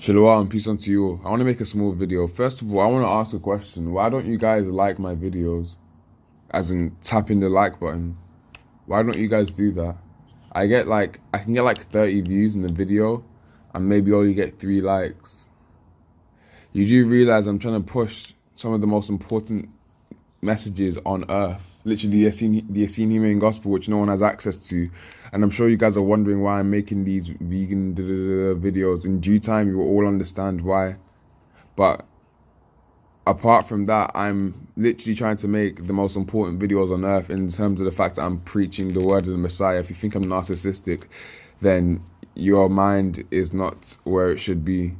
Shalom and peace unto you all. I want to make a small video. First of all, I want to ask a question. Why don't you guys like my videos? As in tapping the like button. Why don't you guys do that? I can get like 30 views in the video and maybe only get 3 likes. You do realize I'm trying to push some of the most important messages on earth. Literally the Essene Humane Gospel, which no one has access to. And I'm sure you guys are wondering why I'm making these vegan videos. In due time, you will all understand why. But apart from that, I'm literally trying to make the most important videos on earth in terms of the fact that I'm preaching the word of the Messiah. If you think I'm narcissistic, then your mind is not where it should be.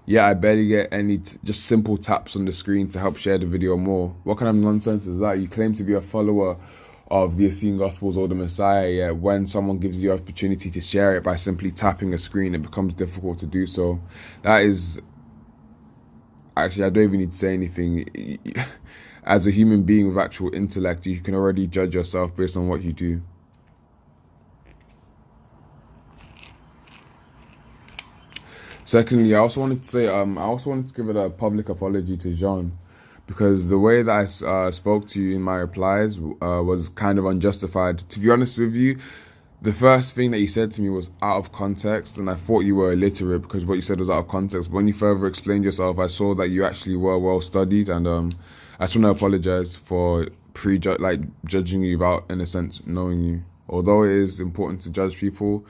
Yeah, I barely get any just simple taps on the screen to help share the video more. What kind of nonsense is that? You claim to be a follower of the Essene Gospels or the Messiah, yet when someone gives you the opportunity to share it by simply tapping a screen, it becomes difficult to do so. That is... Actually, I don't even need to say anything. As a human being with actual intellect, you can already judge yourself based on what you do. Secondly, I also wanted to give it a public apology to Jean, because the way that I spoke to you in my replies was kind of unjustified. To be honest with you, the first thing that you said to me was out of context, and I thought you were illiterate because what you said was out of context. But when you further explained yourself, I saw that you actually were well studied, and I just want to apologize for judging you without, in a sense, knowing you. Although it is important to judge people,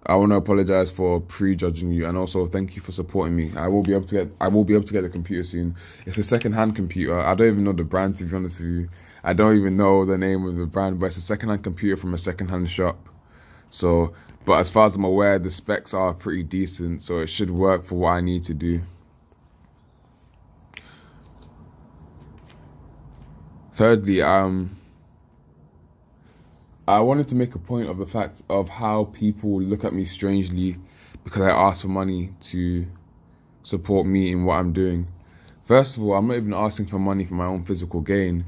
I want to apologize for prejudging you, and also thank you for supporting me. I will be able to get the computer soon. It's a second-hand computer. I don't even know the brand, to be honest with you. I don't even know the name of the brand, but it's a second-hand computer from a second-hand shop. So, but as far as I'm aware, the specs are pretty decent, so it should work for what I need to do. Thirdly, I wanted to make a point of the fact of how people look at me strangely because I ask for money to support me in what I'm doing. First of all, I'm not even asking for money for my own physical gain.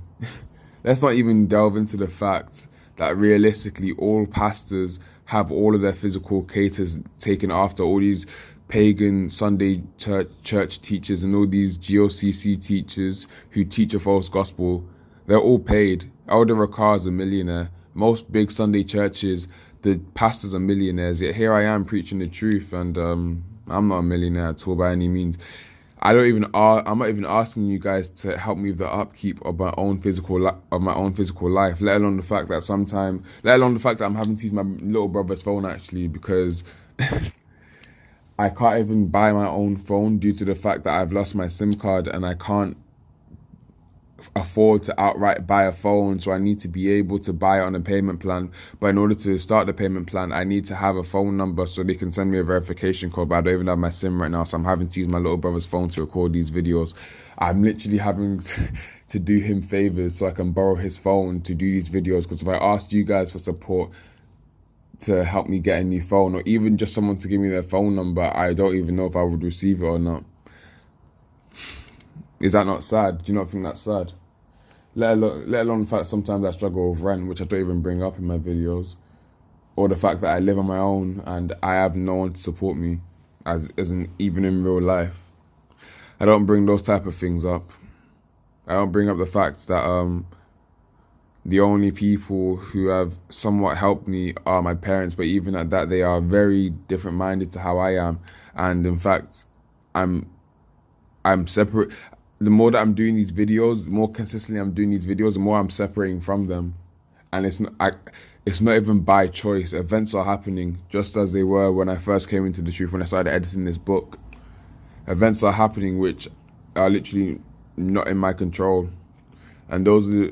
Let's not even delve into the fact that realistically all pastors have all of their physical caters taken after. All these pagan Sunday church teachers and all these GOCC teachers who teach a false gospel, they're all paid. Elder Rakar is a millionaire. Most big Sunday churches, the pastors are millionaires, yet here I am preaching the truth, and I'm not a millionaire at all by any means. I'm not even asking you guys to help me with the upkeep of my own physical life, let alone the fact that I'm having to use my little brother's phone actually, because I can't even buy my own phone due to the fact that I've lost my SIM card and I can't afford to outright buy a phone, so I need to be able to buy it on a payment plan. But in order to start the payment plan, I need to have a phone number so they can send me a verification code, but I don't even have my SIM right now, so I'm having to use my little brother's phone to record these videos. I'm literally having to do him favors so I can borrow his phone to do these videos, because if I asked you guys for support to help me get a new phone, or even just someone to give me their phone number, I don't even know if I would receive it or not. Is that not sad? Do you not think that's sad? Let alone the fact sometimes I struggle with rent, which I don't even bring up in my videos, or the fact that I live on my own and I have no one to support me, even in real life. I don't bring those type of things up. I don't bring up the fact that the only people who have somewhat helped me are my parents, but even at that, they are very different minded to how I am, and in fact, I'm separate. The more that I'm doing these videos, the more consistently I'm doing these videos, the more I'm separating from them. And it's not even by choice. Events are happening just as they were when I first came into the truth, when I started editing this book. Events are happening which are literally not in my control. And those are,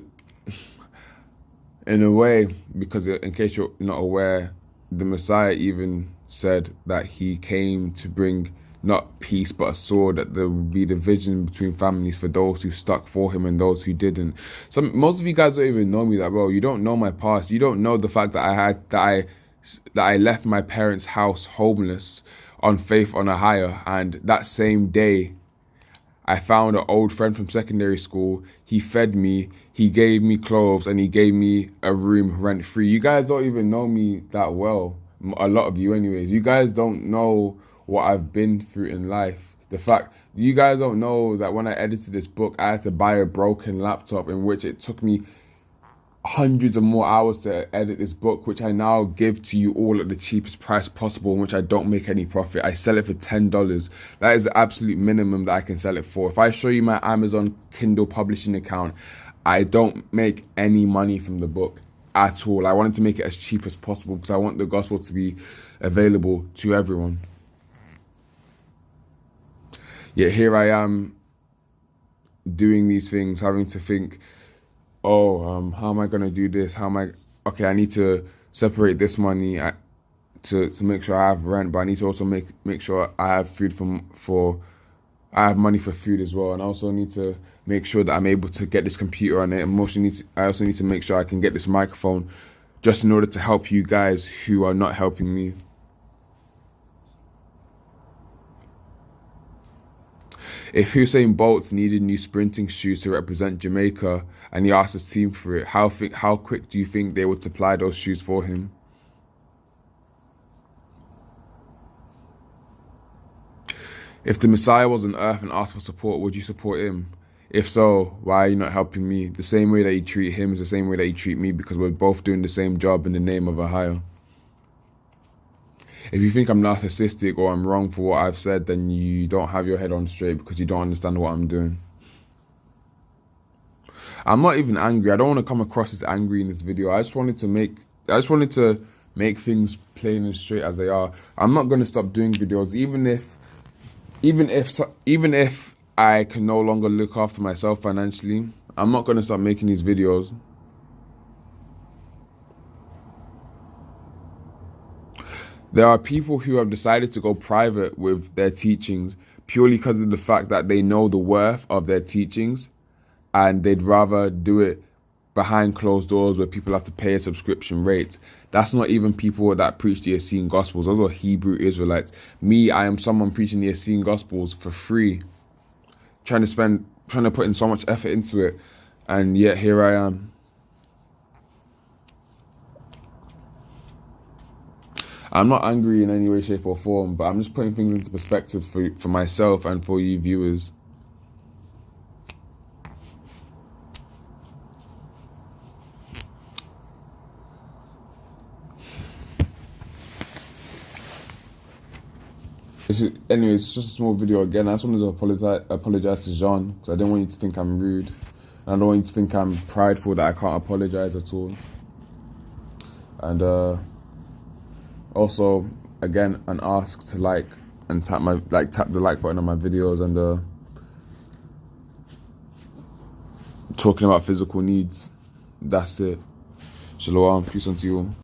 in a way, because in case you're not aware, the Messiah even said that he came to bring not peace, but a sword, that there would be division between families for those who stuck for him and those who didn't. So most of you guys don't even know me that well. You don't know my past. You don't know the fact that I left my parents' house homeless on faith on a hire, and that same day I found an old friend from secondary school. He fed me, he gave me clothes, and he gave me a room rent free. You guys don't even know me that well. A lot of you anyways. You guys don't know what I've been through in life. The fact you guys don't know that when I edited this book, I had to buy a broken laptop, in which it took me hundreds of more hours to edit this book, which I now give to you all at the cheapest price possible, in which I don't make any profit. I sell it for $10. That is the absolute minimum that I can sell it for. If I show you my Amazon Kindle publishing account, I don't make any money from the book at all. I wanted to make it as cheap as possible because I want the gospel to be available to everyone. Yet here I am doing these things, having to think, oh, how am I going to do this? Okay, I need to separate this money to make sure I have rent, but I need to also make sure I have food I have money for food as well. And I also need to make sure that I'm able to get this computer on it. I also need to make sure I can get this microphone just in order to help you guys who are not helping me. If Usain Bolt needed new sprinting shoes to represent Jamaica and he asked his team for it, how quick do you think they would supply those shoes for him? If the Messiah was on earth and asked for support, would you support him? If so, why are you not helping me? The same way that you treat him is the same way that you treat me, because we're both doing the same job in the name of a higher. If you think I'm narcissistic or I'm wrong for what I've said, then you don't have your head on straight because you don't understand what I'm doing. I'm not even angry. I don't want to come across as angry in this video. I just wanted to make things plain and straight as they are. I'm not going to stop doing videos, even if I can no longer look after myself financially. I'm not going to stop making these videos. There are people who have decided to go private with their teachings purely because of the fact that they know the worth of their teachings, and they'd rather do it behind closed doors where people have to pay a subscription rate. That's not even people that preach the Essene Gospels. Those are Hebrew Israelites. Me, I am someone preaching the Essene Gospels for free, trying to put in so much effort into it, and yet here I am. I'm not angry in any way, shape or form, but I'm just putting things into perspective for myself and for you viewers. Anyways, it's just a small video again. I just wanted to apologize to Jean, because I didn't want you to think I'm rude. And I don't want you to think I'm prideful that I can't apologize at all. And also, again, an ask to like and tap the like button on my videos, and talking about physical needs. That's it. Shalom. Peace unto you all.